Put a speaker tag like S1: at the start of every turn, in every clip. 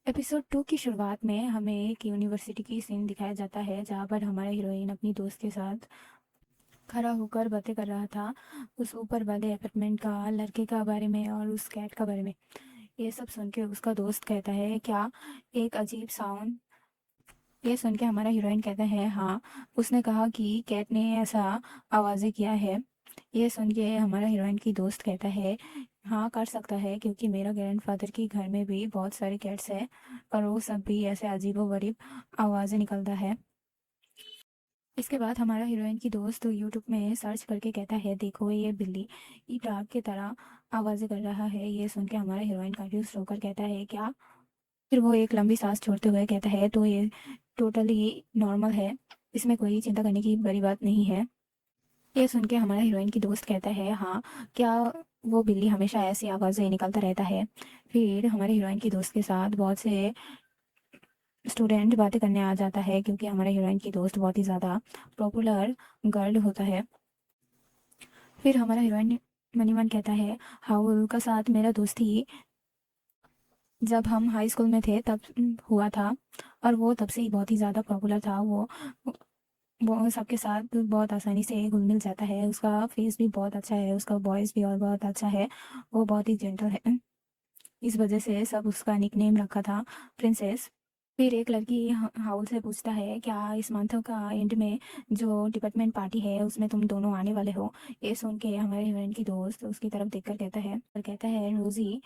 S1: Episode 2 की शुरुआत में हमें एक यूनिवर्सिटी की सीन दिखाया जाता है जहाँ पर हमारा हीरोइन अपनी दोस्त के साथ खड़ा होकर बातें कर रहा था उस ऊपर वाले अपार्टमेंट का, लड़के का बारे में और उस कैट का बारे में। ये सब सुन के उसका दोस्त कहता है क्या, एक अजीब साउंड। ये सुन के हमारा हीरोइन कहता है हाँ, उसने कहा कि कैट ने ऐसा आवाज़ें किया है। ये सुन के हमारा हीरोइन की दोस्त कहता है हाँ, कर सकता है क्योंकि मेरा ग्रैंडफादर के घर में भी बहुत सारे कैट्स हैं और वो सब भी ऐसे अजीबोगरीब आवाज़ें निकलता है। इसके बाद हमारा हीरोइन की दोस्त यूट्यूब में सर्च करके कहता है देखो ये बिल्ली ये डाग की तरह आवाज़ें कर रहा है। ये सुन के हमारा हीरोइन कंफ्यूज होकर कहता है क्या। फिर वो एक लंबी सांस छोड़ते हुए कहता है तो ये टोटली नॉर्मल है, इसमें कोई चिंता करने की बड़ी बात नहीं है। ये सुन के हमारा हीरोइन की दोस्त कहता है हाँ, क्या वो बिल्ली हमेशा ऐसी आवाज़ें निकालता रहता है। फिर हमारे हीरोइन की दोस्त के साथ बहुत से स्टूडेंट बातें करने आ जाता है क्योंकि हमारे हीरोइन की दोस्त बहुत ही ज़्यादा पॉपुलर गर्ल होता है। फिर हमारा हीरोइन मनी मन कहता है हाउल का साथ मेरा दोस्ती जब हम हाई स्कूल में थे तब हुआ था और वो तब से ही बहुत ही ज़्यादा पॉपुलर था। वो सबके साथ बहुत आसानी से घुल मिल जाता है, उसका फेस भी बहुत अच्छा है, उसका वॉइस भी और बहुत अच्छा है, वो बहुत ही जेंटल है। इस वजह से सब उसका निकनेम रखा था प्रिंसेस। फिर एक लड़की हाउल से पूछता है क्या इस मंथ का एंड में जो डिपार्टमेंट पार्टी है उसमें तुम दोनों आने वाले हो। ये सुन के हमारे हीरोइन की दोस्त उसकी तरफ देखकर कहता है रोजी।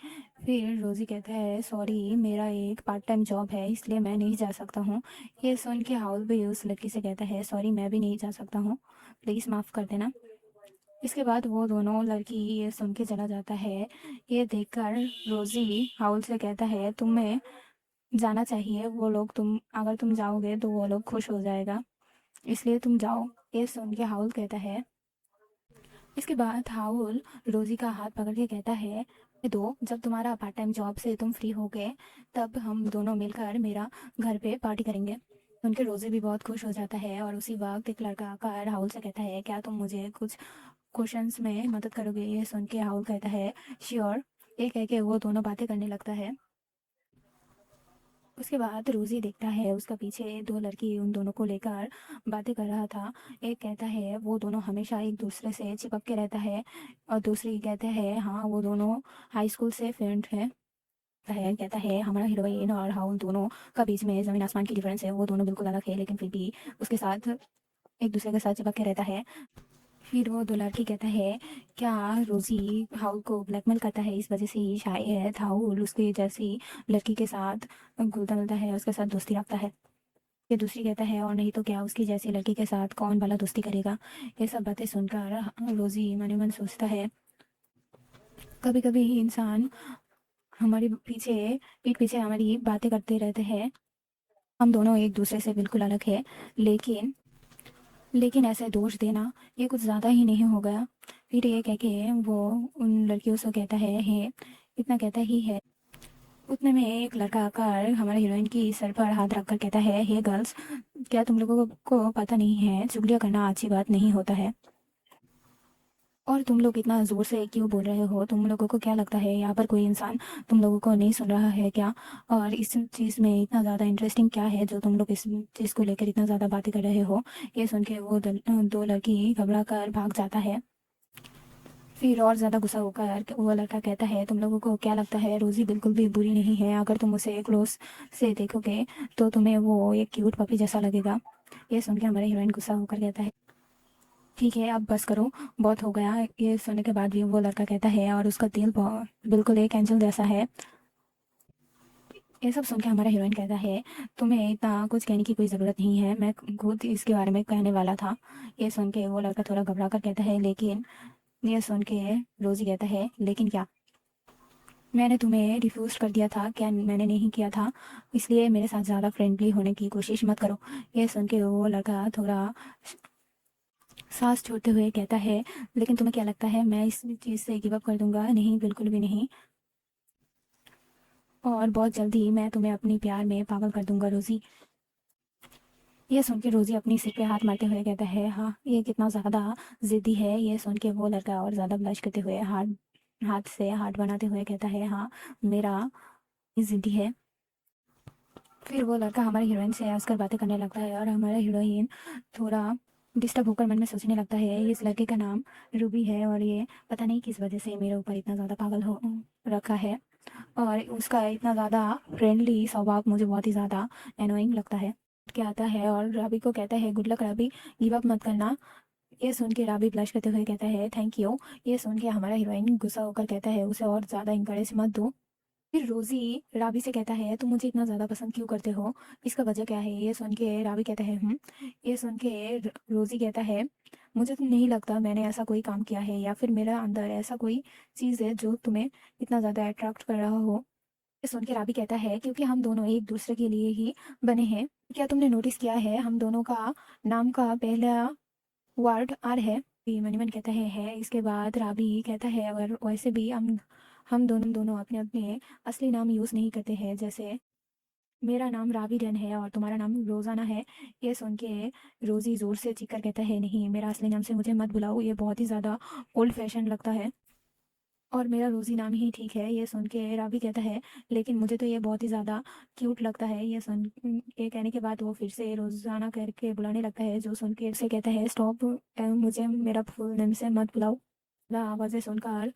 S1: फिर रोजी कहता है सॉरी, मेरा एक पार्ट टाइम जॉब है इसलिए मैं नहीं जा सकता हूँ। ये सुन के हाउल भी उस लड़की से कहता है सॉरी, मैं भी नहीं जा सकता हूँ, प्लीज़ माफ़ कर देना। इसके बाद वो दोनों लड़की ये सुन के चला जाता है। ये देखकर रोजी हाउल से कहता है तुम्हें जाना चाहिए, वो लोग तुम अगर तुम जाओगे तो वो लोग खुश हो जाएगा, इसलिए तुम जाओ। ये सुन के हाउल कहता है। इसके बाद हाउल रोजी का हाथ पकड़ के कहता है "ये दो, जब तुम्हारा पार्ट टाइम जॉब से तुम फ्री हो गए तब हम दोनों मिलकर मेरा घर पे पार्टी करेंगे। उनके रोजी भी बहुत खुश हो जाता है और उसी वक्त एक लड़का आकर हाउल से कहता है क्या तुम मुझे कुछ क्वेश्चंस में मदद करोगे। ये सुन के हाउल कहता है श्योर। ये कह के वो दोनों बातें करने लगता है। उसके बाद रोजी देखता है उसका पीछे दो लड़की उन दोनों को लेकर बातें कर रहा था। एक कहता है वो दोनों हमेशा एक दूसरे से चिपक के रहता है और दूसरी कहते हैं हाँ वो दोनों हाई स्कूल से फ्रेंड है। कहता है हमारा हीरोइन और हाउल दोनों का बीच में जमीन आसमान की डिफरेंस है, वो दोनों बिल्कुल अलग है लेकिन फिर भी उसके साथ एक दूसरे के साथ चिपक के रहता है। फिर वो दो लड़की कहता है क्या रोजी हाउल को ब्लैकमेल करता है, इस वजह से ही शायद हाउल उसके जैसी लड़की के साथ घुलता मिलता है, उसके साथ दोस्ती रखता है। ये दूसरी कहता है और नहीं तो क्या, उसकी जैसी लड़की के साथ कौन भला दोस्ती करेगा। ये सब बातें सुनकर रोजी मन ही मन सोचता है कभी कभी इंसान हमारे पीठ पीछे हमारी बातें करते रहते हैं, हम दोनों एक दूसरे से बिल्कुल अलग है, लेकिन ऐसे दोष देना ये कुछ ज़्यादा ही नहीं हो गया। फिर ये कह के वो उन लड़कियों से कहता है इतना कहता ही है। उतने में एक लड़का आकर हमारे हीरोइन की सर पर हाथ रखकर कहता है हे गर्ल्स, क्या तुम लोगों को पता नहीं है चुगलियाँ करना अच्छी बात नहीं होता है। और तुम लोग इतना ज़ोर से क्यों बोल रहे हो, तुम लोगों को क्या लगता है यहाँ पर कोई इंसान तुम लोगों को नहीं सुन रहा है क्या। और इस चीज़ में इतना ज़्यादा इंटरेस्टिंग क्या है जो तुम लोग इस चीज़ को लेकर इतना ज़्यादा बातें कर रहे हो। ये सुन के वो दो लड़की घबरा कर भाग जाता है। फिर और ज़्यादा गुस्सा होकर वो लड़का कहता है तुम लोगों को क्या लगता है रोज़ी बिल्कुल भी बुरी नहीं है, अगर तुम उसे क्लोज से देखोगे तो तुम्हें वो एक क्यूट पपी जैसा लगेगा। ये सुन के हमारे हीरोइन गुस्सा होकर कहता है ठीक है अब बस करो, बहुत हो गया। ये सुनने के बाद भी वो लड़का कहता है और उसका दिल बिल्कुल एक एंजल जैसा है। ये सब सुन के हमारा हीरोइन कहता है तुम्हें इतना कुछ कहने की कोई ज़रूरत नहीं है, मैं खुद इसके बारे में कहने वाला था। ये सुन के वो लड़का थोड़ा घबरा कर कहता है लेकिन। ये सुन के रोजी कहता है लेकिन क्या, मैंने तुम्हें रिफ्यूज़ कर दिया था क्या, मैंने नहीं किया था, इसलिए मेरे साथ ज़्यादा फ्रेंडली होने की कोशिश मत करो। ये सुन के वो लड़का थोड़ा सांस छोड़ते हुए कहता है लेकिन तुम्हें क्या लगता है मैं इस चीज़ से गिव अप कर दूंगा, नहीं बिल्कुल भी नहीं, और बहुत जल्दी मैं तुम्हें अपनी प्यार में पागल कर दूंगा रोजी। ये सुन के रोजी अपनी सिर पे हाथ मारते हुए कहता है हाँ ये कितना ज़्यादा ज़िद्दी है। ये सुन के वो लड़का और ज़्यादा ब्लश करते हुए हाथ से हाथ बनाते हुए कहता है हाँ मेरा ये ज़िद्दी है। फिर वो लड़का हमारी हीरोइन से हंसकर बातें करने लगता है और हमारा हीरोइन थोड़ा डिस्टर्ब होकर मन में सोचने लगता है इस लड़के का नाम रूबी है और ये पता नहीं किस वजह से मेरे ऊपर इतना ज़्यादा पागल हो रखा है और उसका इतना ज़्यादा फ्रेंडली स्वभाव मुझे बहुत ही ज़्यादा एनोइंग लगता है। क्या आता है और राबी को कहता है गुड लक राबी, गिव अप मत करना। ये सुन के राबी ब्लश करते हुए कहता है थैंक यू। ये सुन के हमारा हीरोइन गुस्सा होकर कहता है उसे और ज़्यादा इंकरेज मत दो। फिर रोजी राबी से कहता है तुम मुझे इतना ज़्यादा पसंद क्यों करते हो, इसका वजह क्या है। ये सुन के राबी कहता है ये सुन के रोजी कहता है मुझे तो नहीं लगता मैंने ऐसा कोई काम किया है या फिर मेरा अंदर ऐसा कोई चीज़ है जो तुम्हें इतना ज़्यादा अट्रैक्ट कर रहा हो। ये सुन के राबी कहता है क्योंकि हम दोनों एक दूसरे के लिए ही बने हैं। क्या तुमने नोटिस किया है हम दोनों का नाम का पहला वर्ड आर है। ये मनीमन कहता है इसके बाद राबी कहता है अगर वैसे भी हम दोनों दोनों अपने अपने असली नाम यूज़ नहीं करते हैं, जैसे मेरा नाम रावी डन है और तुम्हारा नाम रोज़ाना है। ये सुन के रोज़ी ज़ोर से चीख कर कहता है नहीं मेरा असली नाम से मुझे मत बुलाओ, ये बहुत ही ज़्यादा ओल्ड फैशन लगता है और मेरा रोज़ी नाम ही ठीक है। ये सुन के रावी कहता है लेकिन मुझे तो ये बहुत ही ज़्यादा क्यूट लगता है। ये सुन के कहने के बाद वो फिर से रोज़ाना करके बुलाने लगता है जो सुन के उसे कहता है स्टॉप, मुझे मेरा फुल नेम से मत बुलाओ। आवाज़ें सुनकर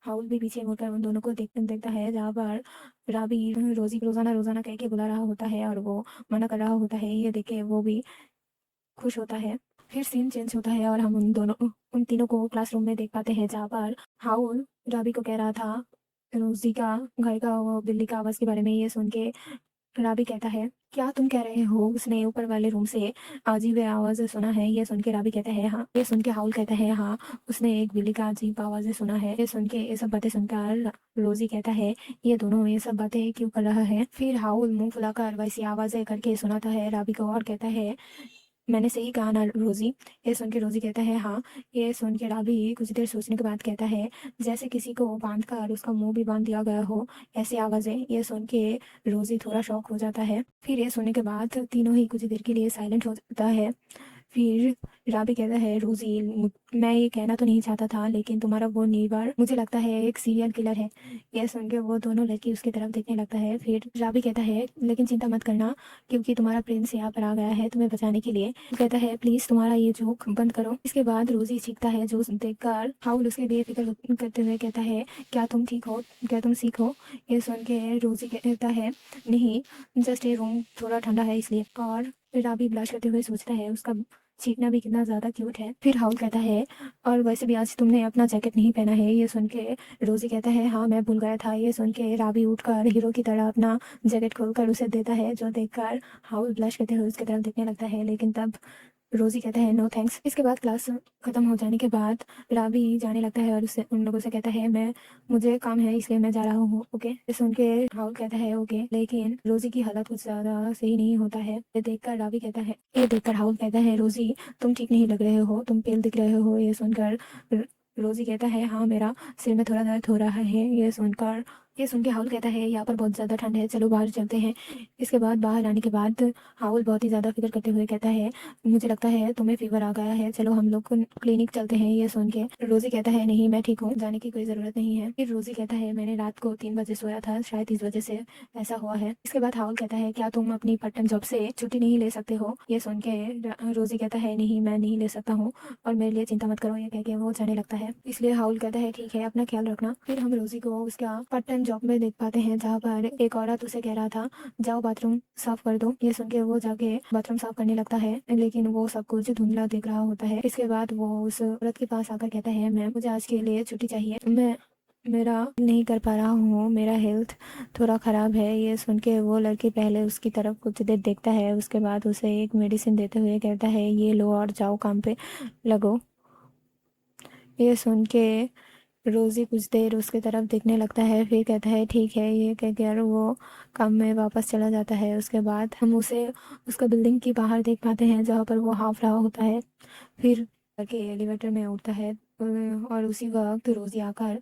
S1: हाउल भी पीछे मुड़कर उन दोनों को देखता है जहाँ पर राबी रोज़ी को रोज़ाना रोज़ाना कह के बुला रहा होता है और वो मना कर रहा होता है। ये देख के वो भी खुश होता है। फिर सीन चेंज होता है और हम उन तीनों को क्लासरूम में देख पाते हैं जहाँ पर हाउल राबी को कह रहा था रोजी का घर का वो बिल्ली का आवाज़ के बारे में। ये सुन के राबी कहता है क्या तुम कह रहे हो उसने ऊपर वाले रूम से अजीब आवाज़ सुना है। ये सुन के राबी कहता है हाँ। ये सुन के हाउल कहता है हाँ उसने एक बिल्ली का अजीब आवाज़ सुना है। ये सुन के ये सब बातें सुनकर रोजी कहता है ये दोनों ये सब बातें क्यों कर रहा है। फिर हाउल मुंह फुलाकर वैसी आवाज़ें करके सुनाता है राबी को और कहता है मैंने सही कहा ना रोजी। ये सुन के रोजी कहता है हाँ। ये सुन के राबी कुछ देर सोचने के बाद कहता है जैसे किसी को बांध कर उसका मुंह भी बांध दिया गया हो ऐसी आवाज़ें। ये सुन के रोजी थोड़ा शॉक हो जाता है। फिर ये सुनने के बाद तीनों ही कुछ देर के लिए साइलेंट हो जाता है। फिर राबी कहता है रोजी मैं ये कहना तो नहीं चाहता था लेकिन तुम्हारा वो नीवर मुझे लगता है एक सीरियल किलर है। यह सुन के वो दोनों लड़की उसकी तरफ देखने लगता है। फिर राबी कहता है लेकिन चिंता मत करना क्योंकि तुम्हारा प्रिंस यहाँ पर आ गया है तुम्हें बचाने के लिए। कहता है प्लीज तुम्हारा ये जोक बंद करो। इसके बाद रोजी चीखता है जो देखकर हाउल उसके बेफिक्र करते हुए कहता है क्या तुम ठीक हो, क्या तुम सीखो। ये सुन के रोजी कहता है नहीं जस्ट ये रूम थोड़ा ठंडा है इसलिए। और राबी ब्लश करते हुए सोचता है उसका चीखना भी कितना ज़्यादा क्यूट है। फिर हाउल कहता है और वैसे भी आज तुमने अपना जैकेट नहीं पहना है। ये सुन के रोजी कहता है हाँ मैं भूल गया था। ये सुन के राबी उठकर हीरो की तरह अपना जैकेट खोलकर उसे देता है जो देखकर हाउल ब्लश करते हुए उसकी तरफ देखने लगता है लेकिन तब रोजी कहता है नो थैंक्स। इसके बाद क्लास खत्म हो जाने के बाद राबी जाने लगता है और उससे उन लोगों से कहता है मुझे काम है इसलिए मैं जा रहा हूँ ओके। ये सुन के हाउल कहता है ओके लेकिन रोजी की हालत कुछ ज़्यादा सही नहीं होता है। ये देखकर हाउल कहता है रोजी तुम ठीक नहीं लग रहे हो, तुम पेल दिख रहे हो। ये सुनकर रोजी कहता है हाँ मेरा सिर में थोड़ा दर्द हो रहा है। ये सुन के हाउल कहता है यहाँ पर बहुत ज़्यादा ठंड है चलो बाहर चलते हैं। इसके बाद बाहर आने के बाद हाउल बहुत ही ज़्यादा फिक्र करते हुए कहता है मुझे लगता है तुम्हें फीवर आ गया है, चलो हम लोग क्लिनिक चलते हैं। ये सुन के रोजी कहता है नहीं मैं ठीक हूँ, जाने की कोई ज़रूरत नहीं है। फिर रोजी कहता है मैंने रात को 3 बजे सोया था शायद इस वजह से ऐसा हुआ है। इसके बाद हाउल कहता है क्या तुम अपनी पार्ट टाइम जॉब से छुट्टी नहीं ले सकते हो। ये सुन के रोजी कहता है नहीं मैं नहीं ले सकता हूँ और मेरे लिए चिंता मत करो। ये कह के वो जाने लगता है। इसलिए हाउल कहता है ठीक है अपना ख्याल रखना। फिर हम रोजी को उसका पार्ट टाइम जॉब में देख पाते हैं जहाँ पर एक औरत उसे कह रहा था जाओ बाथरूम साफ कर दो। ये सुन के वो जाके बाथरूम साफ करने लगता है लेकिन वो सब कुछ धुंधला दिख रहा होता है। इसके बाद वो उस औरत के पास आकर कहता है मैम मुझे आज के लिए छुट्टी चाहिए, मैं मेरा नहीं कर पा रहा हूँ, मेरा हेल्थ थोड़ा ख़राब है। ये सुन के वो लड़की पहले उसकी तरफ कुछ देर देखता है उसके बाद उसे एक मेडिसिन देते हुए कहता है ये लो और जाओ काम पे लगो। ये सुन के रोजी कुछ देर उसकी तरफ देखने लगता है फिर कहता है ठीक है। ये कह कर वो काम में वापस चला जाता है। उसके बाद हम उसे उसका बिल्डिंग के बाहर देख पाते हैं जहाँ पर वो हाफ रहा होता है। फिर के एलिवेटर में उठता है और उसी वक्त रोजी आकर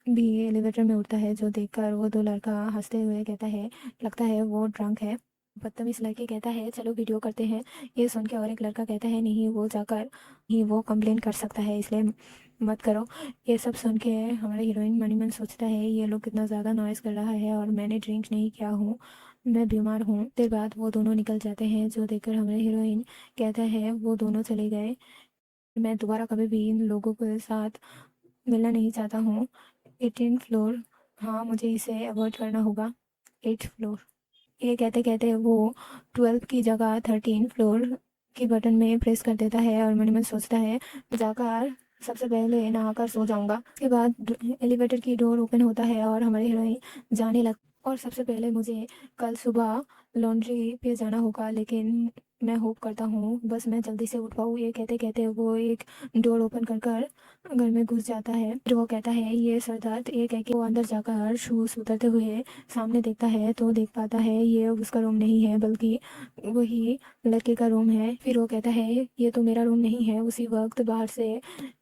S1: भी एलिवेटर में उठता है जो देखकर वो दो लड़का हंसते हुए कहता है लगता है वो ड्रंक है। बदतमीज लड़के कहता है चलो वीडियो करते हैं। ये सुन के और एक लड़का कहता है नहीं वो जाकर ही वो कंप्लेन कर सकता है इसलिए मत करो। ये सब सुन के हमारा हीरोइन मनी मन सोचता है ये लोग कितना ज़्यादा नॉइज़ कर रहा है और मैंने ड्रिंक नहीं किया हूँ, मैं बीमार हूँ। देर बाद वो दोनों निकल जाते हैं, जो देखकर हमारे हीरोइन कहता है वो दोनों चले गए। मैं दोबारा कभी भी इन लोगों के साथ मिलना नहीं चाहता हूँ। 18 फ्लोर, हाँ मुझे इसे अवॉइड करना होगा। 8 फ्लोर। ये कहते कहते वो 12 की जगह 13 फ्लोर की बटन में प्रेस कर देता है और मन ही मन सोचता है जाकर सबसे पहले नहाकर सो जाऊंगा। उसके बाद एलिवेटर की डोर ओपन होता है और हमारे हीरोइन जाने लग। और सबसे पहले मुझे कल सुबह लॉन्ड्री पे जाना होगा, लेकिन मैं होप करता हूँ बस मैं जल्दी से उठ पाऊँ। ये कहते कहते वो एक डोर ओपन कर कर घर में घुस जाता है। फिर वो कहता है ये सर दर्द। ये कह के वो अंदर जाकर शूज उतरते हुए सामने देखता है तो देख पाता है ये उसका रूम नहीं है, बल्कि वही लड़के का रूम है। फिर वो कहता है ये तो मेरा रूम नहीं है। उसी वक्त बाहर से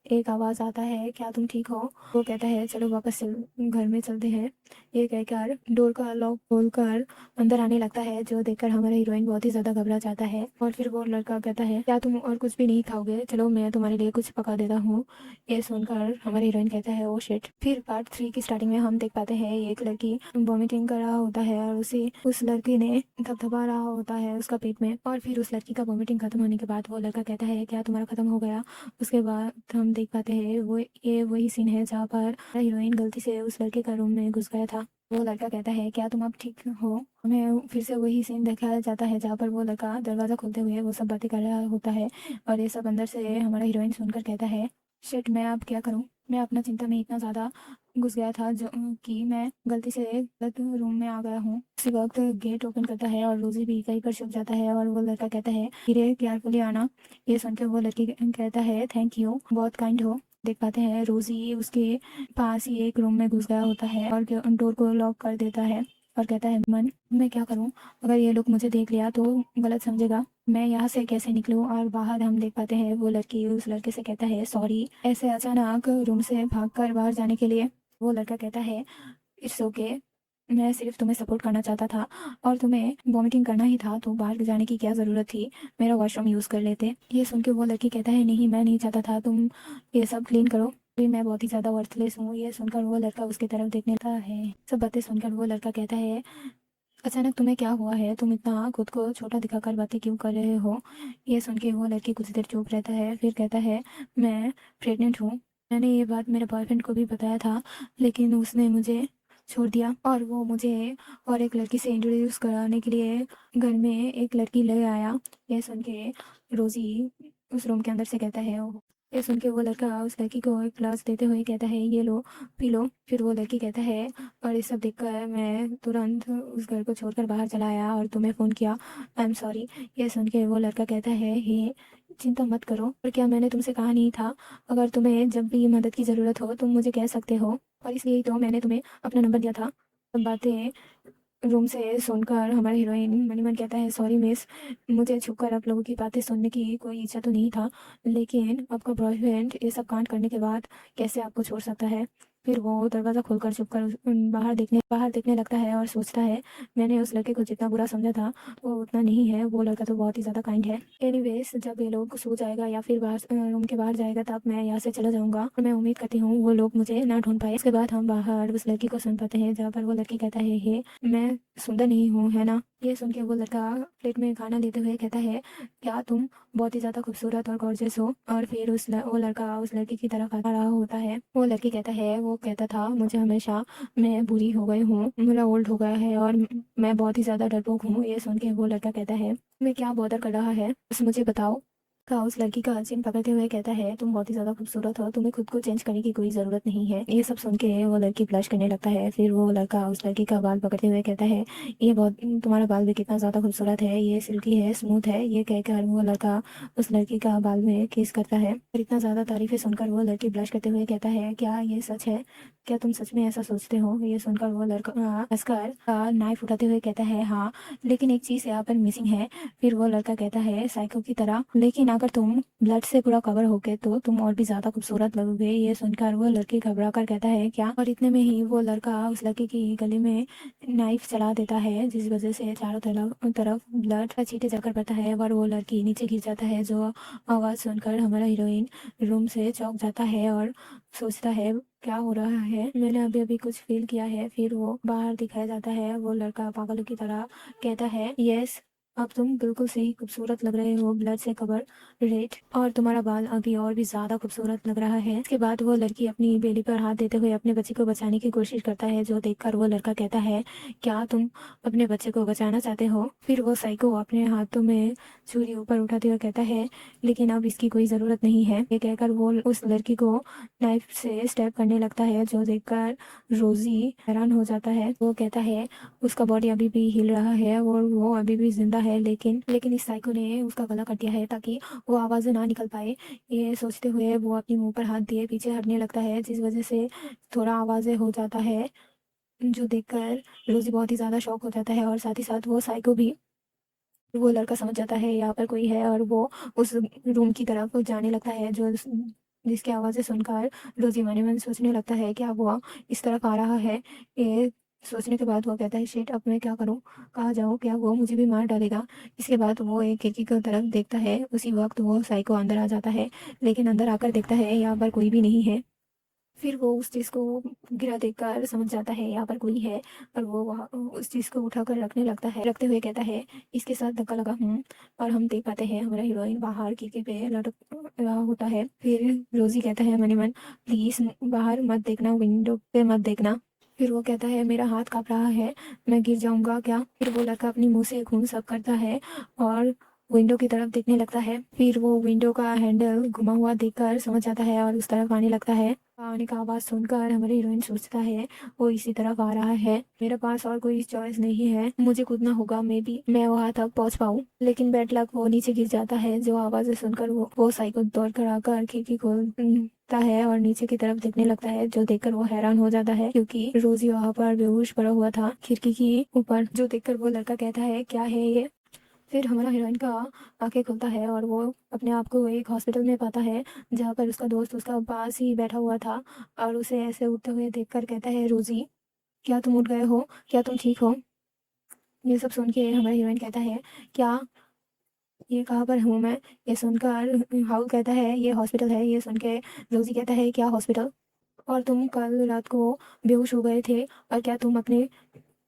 S1: एक आवाज़ आता है, क्या तुम ठीक हो? वो कहता है चलो वापस घर में चलते हैं। ये कहकर डोर का लॉक खोलकर अंदर आने लगता है, जो देखकर हमारा हीरोइन बहुत ही ज़्यादा घबरा जाता है। और फिर वो लड़का कहता है क्या तुम और कुछ भी नहीं खाओगे? चलो मैं तुम्हारे लिए कुछ पका देता हूँ। ये सुनकर हमारे हीरोइन कहता है ओ शिट। फिर पार्ट 3 की स्टार्टिंग में हम देख पाते हैं एक लड़की वॉमिटिंग कर रहा होता है और उसे उस लड़के ने थपथपा रहा होता है उसका पेट में। और फिर उस लड़की का वॉमिटिंग खत्म होने के बाद वो लड़का कहता है क्या तुम्हारा खत्म हो गया? उसके बाद हम देख पाते हैं वो ये वही सीन है जहाँ पर हीरोइन गलती से उस लड़के का रूम में घुस गया था। वो लड़का कहता है क्या तुम अब ठीक हो? हमें फिर से वही सीन दिखाया जाता है जहाँ पर वो लड़का दरवाज़ा खोलते हुए वो सब बातें कर रहा होता है और ये सब अंदर से हमारा हीरोइन सुनकर कहता है शिट मैं अब क्या करूँ? मैं अपना चिंता में इतना ज़्यादा घुस गया था जो कि मैं गलती से गलत रूम में आ गया हूँ। उसी वक्त गेट ओपन करता है और रोजी भी कहीं पर छुप जाता है और वो लड़का कहता है धीरे केयरफुली आना। ये सुनकर वो लड़की कहता है थैंक यू, बहुत काइंड हो। देख पाते हैं रोजी उसके पास ही एक रूम में घुस गया होता है और डोर को लॉक कर देता है और कहता है मन मैं क्या करूं? अगर ये लोग मुझे देख लिया तो गलत समझेगा। मैं यहाँ से कैसे निकलूं? और बाहर हम देख पाते हैं वो लड़की उस लड़के से कहता है सॉरी ऐसे अचानक रूम से भागकर बाहर जाने के लिए। वो लड़का कहता है इट्स ओके, मैं सिर्फ तुम्हें सपोर्ट करना चाहता था और तुम्हें वॉमिटिंग करना ही था तो बाहर जाने की क्या ज़रूरत थी? मेरा वॉशरूम यूज़ कर लेते। ये सुन के वो लड़की कहता है नहीं मैं नहीं चाहता था तुम ये सब क्लीन करो, भी मैं बहुत ही ज़्यादा वर्थलेस हूँ। ये सुनकर वो लड़का उसकी तरफ देखने लगता है। सब बातें सुनकर वो लड़का कहता है अचानक तुम्हें क्या हुआ है? तुम इतना खुद को छोटा दिखाकर बातें क्यों कर रहे हो? ये सुन के वो लड़की कुछ देर चुप रहता है, फिर कहता है मैं प्रेग्नेंट हूँ। मैंने ये बात मेरे बॉयफ्रेंड को भी बताया था, लेकिन उसने मुझे छोड़ दिया और वो मुझे और एक लड़की से इंट्रोड्यूस कराने के लिए घर में एक लड़की ले आया। ये सुन के रोजी उस रूम के अंदर से कहता है ये सुन के वो लड़का उस लड़की को एक ग्लास देते हुए कहता है ये लो पी लो। फिर वो लड़की कहता है और ये सब देखकर मैं तुरंत उस घर को छोड़कर बाहर चला आया और तुम्हें फ़ोन किया, आई एम सॉरी। ये सुन के वो लड़का कहता है हे चिंता मत करो, और क्या मैंने तुमसे कहा नहीं था अगर तुम्हें जब भी मदद की ज़रूरत हो तुम मुझे कह सकते हो, और इसलिए ही तो मैंने तुम्हें अपना नंबर दिया था। सब बातें रूम से सुनकर हमारा हीरोइन मन ही मन कहता है सॉरी मिस, मुझे छुपकर आप लोगों की बातें सुनने की कोई इच्छा तो नहीं था, लेकिन आपका बॉयफ्रेंड ये सब कांड करने के बाद कैसे आपको छोड़ सकता है? फिर वो दरवाज़ा खोलकर छुपकर बाहर देखने लगता है और सोचता है मैंने उस लड़के को जितना बुरा समझा था वो उतना नहीं है, वो लड़का तो बहुत ही ज़्यादा काइंड है। एनीवेज जब ये लोग सो जाएगा या फिर बाहर रूम के बाहर जाएगा तब मैं यहाँ से चला जाऊंगा और मैं उम्मीद करती हूँ वो लोग मुझे ना ढूंढ पाए। इसके बाद हम बाहर उस लड़की को सुन पाते हैं जहाँ पर वो लड़की कहता है हे मैं सुंदर नहीं हूँ है ना? ये सुन के वो लड़का प्लेट में खाना लेते हुए कहता है क्या तुम बहुत ही ज़्यादा खूबसूरत और गॉर्जियस हो? और फिर वो लड़का उस लड़की की तरफ आ रहा होता है। वो लड़की कहता है वो कहता था मुझे हमेशा मैं बुरी हो गई हूँ, मेरा ओल्ड हो गया है और मैं बहुत ही ज़्यादा डरपोक हूँ। ये सुन के वो लड़का कहता है मैं क्या बॉदर कर रहा है बस मुझे बताओ। का उस लड़की का चिन पकड़ते हुए कहता है तुम बहुत ही ज़्यादा खूबसूरत हो, तुम्हें खुद को चेंज करने की कोई ज़रूरत नहीं है। ये सब सुन के वो लड़की ब्लश करने लगता है। फिर वो लड़का उस लड़की का बाल पकड़ते हुए कहता है ये बहुत तुम्हारा बाल भी कितना ज़्यादा खूबसूरत है, ये सिल्की है, स्मूथ है। ये कहकर वो लड़का उस लड़की का बाल में किस करता है और इतना ज़्यादा तारीफें सुनकर वो लड़की ब्लश करते हुए कहता है क्या ये सच है? क्या तुम सच में ऐसा सोचते हो? ये सुनकर वो लड़का हंसकर नाइफ उठाते हुए कहता है हाँ, लेकिन एक चीज़ यहाँ पर मिसिंग है। फिर वो लड़का कहता है साइको की तरह, लेकिन अगर तुम ब्लड से पूरा कवर हो गए तो तुम और भी ज्यादा खूबसूरत लगोगे। ये सुनकर वो लड़की घबरा कर कहता है क्या? और इतने में ही वो लड़का उस लड़की की गले में नाइफ चला देता है, जिस वजह से चारों तरफ ब्लड का छींटे जाकर पड़ता है और वो लड़की नीचे गिर जाता है। जो आवाज़ सुनकर हमारा हीरोइन रूम से चौंक जाता है और सोचता है क्या हो रहा है, मैंने अभी अभी कुछ फील किया है। फिर वो बाहर दिखाया जाता है। वो लड़का पागलों की तरह कहता है, यस अब तुम बिल्कुल सही खूबसूरत लग रहे हो, ब्लड से कवर रेड, और तुम्हारा बाल अभी और भी ज्यादा खूबसूरत लग रहा है। इसके बाद वो लड़की अपनी बेली पर हाथ देते हुए अपने बच्चे को बचाने की कोशिश करता है, जो देखकर वो लड़का कहता है, क्या तुम अपने बच्चे को बचाना चाहते हो? फिर वो साइको अपने हाथों में छुरी ऊपर उठाते हुए कहता है, लेकिन अब इसकी कोई जरूरत नहीं है। ये कहकर वो उस लड़की को नाइफ से स्टैब करने लगता है, जो देखकर रोजी हैरान हो जाता है। वो कहता है उसका बॉडी अभी भी हिल रहा है और वो अभी भी जिंदा है, लेकिन इस साइको ने उसका गला काट दिया है ताकि वो आवाज़ें ना निकल पाए। ये सोचते हुए वो अपनी मुंह पर हाथ दिए पीछे हटने लगता है, जिस वजह से थोड़ा आवाज़ें हो जाता है, जो देखकर रोजी बहुत ही ज़्यादा शॉक हो जाता है। और साथ ही साथ वो साइको भी, वो लड़का समझ जाता है यहाँ पर कोई है और वो उस रूम की तरफ जाने लगता है, जो जिसकी आवाज़ें सुनकर रोजी मने मन सोचने लगता है क्या वो इस तरफ आ रहा है। ये सोचने के बाद वो कहता है, शिट अब मैं क्या करूँ, कहाँ जाऊँ, क्या वो मुझे भी मार डालेगा। इसके बाद वो एक खिड़की की तरफ देखता है। उसी वक्त वो साइको अंदर आ जाता है, लेकिन अंदर आकर देखता है यहाँ पर कोई भी नहीं है। फिर वो उस चीज़ को गिरा देखकर समझ जाता है यहाँ पर कोई है, और वो वहाँ उस चीज़ को उठाकर रखने लगता है। रखते हुए कहता है, इसके साथ धक्का लगा हूँ। और हम देख पाते हैं हमारा हीरोइन बाहर खिड़की पे लटक रहा होता है। फिर रोजी कहता है मने मन, प्लीज बाहर मत देखना, विंडो पे मत देखना। फिर वो कहता है मेरा हाथ कांप रहा है, मैं गिर जाऊंगा क्या? फिर वो लड़का अपनी मुंह से खून साफ करता है और विंडो की तरफ देखने लगता है। फिर वो विंडो का हैंडल घुमा हुआ देखकर समझ जाता है और उस तरफ आने लगता है। आने का आवाज सुनकर हमारे हीरोइन सोचता है, वो इसी तरफ आ रहा है, मेरे पास और कोई चॉइस नहीं है, मुझे कूदना होगा, मे बी मैं वहां तक पहुंच पाऊँ। लेकिन बैड लक वो नीचे गिर जाता है। जो आवाजें सुनकर वो साइको दौड़ कर आकर खिड़की खोलता है और नीचे की तरफ देखने लगता है, जो देखकर वो हैरान हो जाता है क्योंकि रोजी वहां पर बेहोश पड़ा हुआ था खिड़की के ऊपर। जो देखकर वो लड़का कहता है क्या है ये? फिर हमारा हीरोइन का आंखें खुलता है और वो अपने आप को एक हॉस्पिटल में पाता है, जहाँ पर उसका दोस्त उसका पास ही बैठा हुआ था और उसे ऐसे उठते हुए देखकर कहता है, रोजी क्या तुम उठ गए हो, क्या तुम ठीक हो? ये सब सुन के हमारा हीरोइन कहता है, क्या ये कहाँ पर हूँ मैं? ये सुनकर हाउल कहता है ये हॉस्पिटल है। ये सुन के रोजी कहता है, क्या हॉस्पिटल? और तुम कल रात को बेहोश हो गए थे, और क्या तुम अपने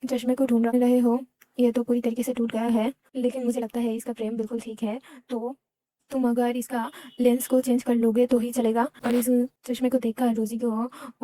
S1: चश्मे को ढूंढ रहे हो? ये तो पूरी तरीके से टूट गया है, लेकिन मुझे लगता है इसका फ्रेम बिल्कुल ठीक है, तो तुम अगर इसका लेंस को चेंज कर लोगे तो ही चलेगा। और इस चश्मे को देखकर रोजी को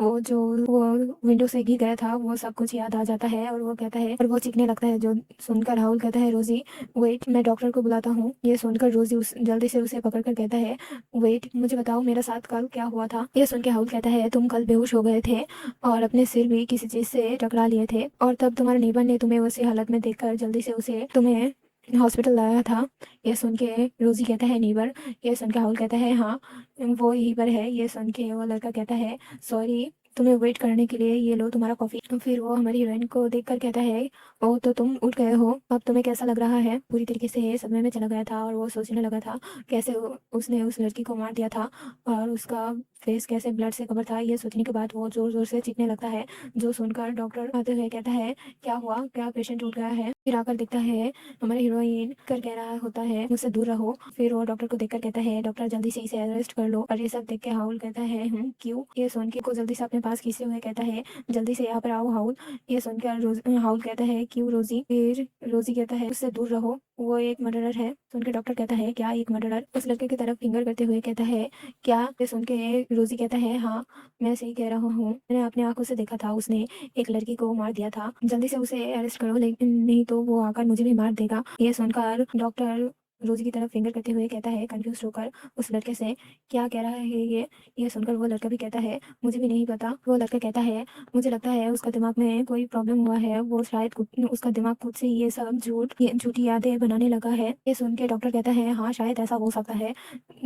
S1: वो जो वो विंडो से गिर गया था वो सब कुछ याद आ जाता है, और वो कहता है, और वो चीखने लगता है। जो सुनकर राहुल कहता है, रोजी वेट मैं डॉक्टर को बुलाता हूँ। ये सुनकर रोजी उस जल्दी से उसे पकड़ कर कहता है, वेट मुझे बताओ मेरा साथ कल क्या हुआ था? ये सुन के राहुल कहता है, तुम कल बेहोश हो गए थे और अपने सिर भी किसी चीज से टकरा लिए थे, और तब तुम्हारे नेबर ने तुम्हें उसी हालत में देखकर जल्दी से उसे तुम्हें हॉस्पिटल लाया था। ये सुन के रोजी कहता है, नीबर। ये सुन के राहुल कहता है, हाँ वो यहीं पर है। ये सुन के वो लड़का कहता है, सॉरी तुम्हें वेट करने के लिए, ये लो तुम्हारा कॉफी। तो फिर वो हमारी हीरोइन को देखकर कहता है, ओ तो तुम उठ गए हो, अब तुम्हें कैसा लग रहा है? पूरी तरीके से सदमे में चला गया था और वो सोचने लगा था कैसे उसने उस लड़की को मार दिया था और उसका फेस कैसे ब्लड से कवर था। ये सोचने के बाद वो जोर जोर से चीखने लगता है। जो सुनकर डॉक्टर आते हुए कहता है, क्या हुआ, क्या पेशेंट उठ गया है? फिर आकर देखता है हमारा हीरोइन कर कह रहा होता है, मुझसे दूर रहो। फिर वो डॉक्टर को देखकर कहता है, डॉक्टर जल्दी से इसे अरेस्ट कर लो। और ये सब देख के हाउल कहता है, क्यों? ये सुन के को जल्दी से अपने पास खींचते हुए कहता है, जल्दी से यहाँ पर आओ हाउल। ये सुनकर हाउल कहता है, क्यों रोजी? फिर रोजी कहता है, उससे दूर रहो, वो एक मर्डरर है। सुनकर डॉक्टर कहता है, क्या एक मर्डरर? उस लड़के की तरफ फिंगर करते हुए कहता है, क्या? ये सुन के रोजी कहता है, हाँ मैं सही कह रहा हूँ, मैंने अपने आंखों से देखा था, उसने एक लड़की को मार दिया था, जल्दी से उसे अरेस्ट करो, लेकिन नहीं तो वो आकर मुझे भी मार देगा। ये सुनकर डॉक्टर रोजी की तरफ फिंगर करते हुए कहता है कंफ्यूज होकर उस लड़के से, क्या कह रहा है ये सुनकर वो लड़का भी कहता है, मुझे भी नहीं पता। वो लड़का कहता है, मुझे लगता है उसका दिमाग में कोई प्रॉब्लम हुआ है, वो शायद उसका दिमाग खुद से ये सब झूठी यादें बनाने लगा है। ये सुन के डॉक्टर कहता है, हाँ शायद ऐसा हो सकता है,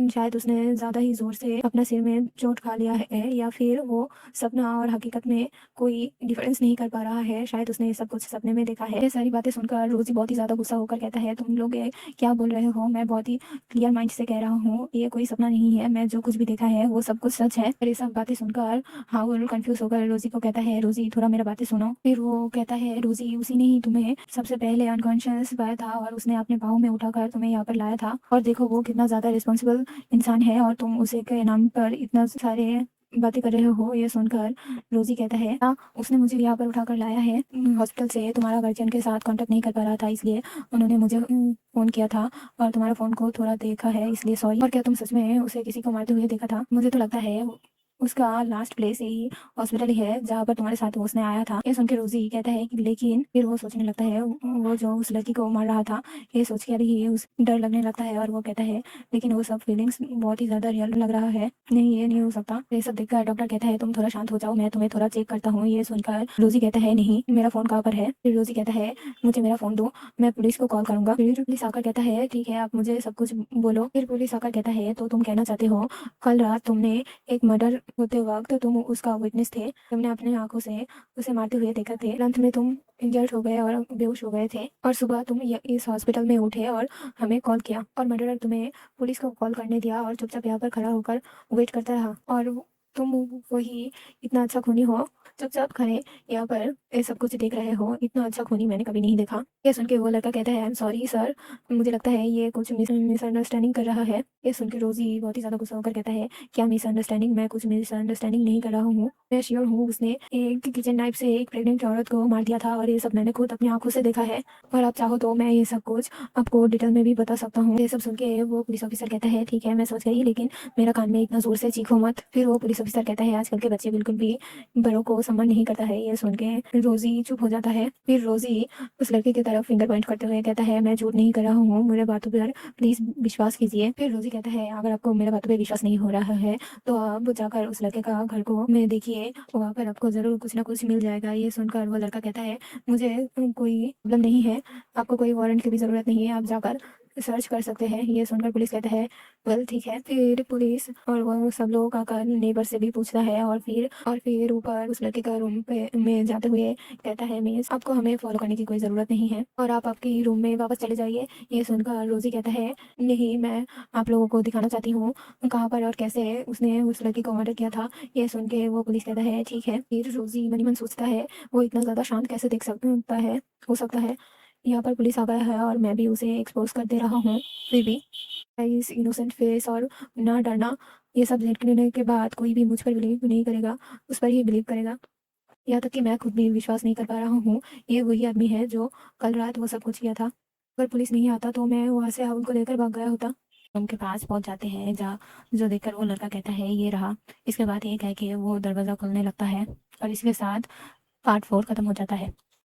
S1: शायद उसने ज्यादा ही जोर से अपना सिर में चोट खा लिया है, या फिर वो सपना और हकीकत में कोई डिफरेंस नहीं कर पा रहा है, शायद उसने ये सब कुछ सपने में देखा है। ये सारी बातें सुनकर रोजी बहुत ही ज्यादा गुस्सा होकर कहता है, तुम लोग ये क्या बोल रहे हो? मैं बहुत ही क्लियर माइंड से कह रहा हूँ, ये कोई सपना नहीं है, मैं जो कुछ भी देखा है वो सब कुछ सच है। और ये सब बातें सुनकर हाउल कंफ्यूज होकर रोजी को कहता है, रोजी थोड़ा मेरा बातें सुनो। फिर वो कहता है, रोजी उसी ने ही तुम्हें सबसे पहले अनकॉन्शियस पाया था और उसने अपने बाहों में उठाकर तुम्हें यहाँ पर लाया था, और देखो वो कितना ज्यादा रिस्पॉन्सिबल इंसान है और तुम उसे के नाम पर इतना सारे बातें कर रहे हो। ये सुनकर रोजी कहता है हाँ, उसने मुझे यहाँ पर उठाकर लाया है हॉस्पिटल से। तुम्हारा गार्जियन के साथ कांटेक्ट नहीं कर पा रहा था, इसलिए उन्होंने मुझे फ़ोन किया था और तुम्हारा फ़ोन को थोड़ा देखा है, इसलिए सॉरी। और क्या तुम सच में उसे किसी को मारते हुए देखा था? मुझे तो लगता है उसका लास्ट प्लेस यही हॉस्पिटल ही है जहाँ पर तुम्हारे साथ उसने आया था। ये सुन के रोजी कहता है कि लेकिन फिर वो सोचने लगता है वो जो उस लड़की को मार रहा था, ये सोच के अभी उस डर लगने लगता है और वो कहता है लेकिन वो सब फीलिंग्स बहुत ही ज़्यादा रियल लग रहा है। नहीं, ये नहीं हो सकता। ये सब देखकर डॉक्टर कहता है तुम थोड़ा शांत हो जाओ, मैं तुम्हें थोड़ा चेक करता हूँ। ये सुनकर रोजी कहता है नहीं, मेरा फ़ोन कहाँ पर है? फिर रोजी कहता है मुझे मेरा फ़ोन दो, मैं पुलिस को कॉल करूंगा। फिर पुलिस आकर कहता है ठीक है, आप मुझे सब कुछ बोलो। फिर पुलिस आकर कहता है तो तुम कहना चाहते हो कल रात तुमने एक मर्डर होते वक्त तुम उसका विटनेस थे, तुमने अपने आंखों से उसे मारते हुए देखा थे। अंत में तुम इंजर्ड हो गए और बेहोश हो गए थे और सुबह तुम इस हॉस्पिटल में उठे और हमें कॉल किया और मर्डरर तुम्हें पुलिस को कॉल करने दिया और चुपचाप यहाँ पर खड़ा होकर वेट करता रहा। और तुम वही इतना अच्छा खूनी हो, चुपचाप खड़े यहाँ पर ये सब कुछ देख रहे हो। इतना अच्छा खूनी मैंने कभी नहीं देखा। ये सुन के वो लड़का कहता है आई एम सॉरी सर, मुझे लगता है ये कुछ मिसअंडरस्टैंडिंग कर रहा है। ये सुन के रोजी बहुत ही ज़्यादा गुस्सा होकर कहता है क्या मिसअंडरस्टैंडिंग? मैं कुछ मिसअंडरस्टैंडिंग नहीं कर रहा हूँ, मैं श्योर हूँ उसने एक किचन नाइफ से एक प्रेग्नेंट औरत को मार दिया था और ये सब मैंने खुद अपनी आंखों से देखा है। और आप चाहो तो मैं ये सब कुछ आपको डिटेल में भी बता सकता हूँ। ये सब सुन के वो पुलिस ऑफिसर कहता है ठीक है मैं समझ गई, लेकिन मेरा कान में इतना जोर से चीखो मत। फिर वो पुलिस ऑफिसर कहता है आजकल के बच्चे बिल्कुल भी बड़ों को सम्मान नहीं करता है। ये सुन के रोजी चुप हो जाता है। फिर रोजी उस लड़के की तरफ फिंगर पॉइंट करते हुए कहता है मैं झूठ नहीं कर रहा हूँ, मेरे बातों पर प्लीज विश्वास कीजिए। फिर रोजी कहता है अगर आपको मेरे बातों पर विश्वास नहीं हो रहा है तो आप जाकर उस लड़के का घर को में देखिए, वहाँ पर आपको जरूर कुछ ना कुछ मिल जाएगा। ये सुनकर वो लड़का कहता है मुझे कोई प्रॉब्लम नहीं है, आपको कोई वारंट की भी जरूरत नहीं है, आप जाकर सर्च कर सकते हैं। ये सुनकर पुलिस कहता है वेल ठीक है। फिर पुलिस और वो सब लोग आकर नेबर से भी पूछता है और फिर ऊपर उस लड़के का रूम पे में जाते हुए कहता है मिस आपको हमें फॉलो करने की कोई ज़रूरत नहीं है और आप आपके रूम में वापस चले जाइए। ये सुनकर रोजी कहता है नहीं, मैं आप लोगों को दिखाना चाहती हूँ कहाँ पर और कैसे उसने उस लड़की को मर्डर किया था। ये सुन के वो पुलिस कहता है ठीक है। फिर रोजी मनी मन सोचता है वो इतना ज़्यादा शांत कैसे देख सकता है, हो सकता है यहाँ पर पुलिस आ गया है और मैं भी उसे एक्सपोज कर दे रहा हूँ। फिर भी इस इनोसेंट फेस और ना डरना, ये सब देखने के बाद कोई भी मुझ पर बिलीव नहीं करेगा, उस पर ही बिलीव करेगा। यहाँ तक कि मैं खुद भी विश्वास नहीं कर पा रहा हूँ ये वही आदमी है जो कल रात वो सब कुछ किया था। अगर पुलिस नहीं आता तो मैं वहाँ से उनको लेकर भाग गया होता। उनके पास पहुंच जाते हैं जहाँ जो देखकर वो लड़का कहता है ये रहा। इसके बाद एक है कि वो दरवाज़ा खोलने लगता है और इसके साथ पार्ट 4 खत्म हो जाता है।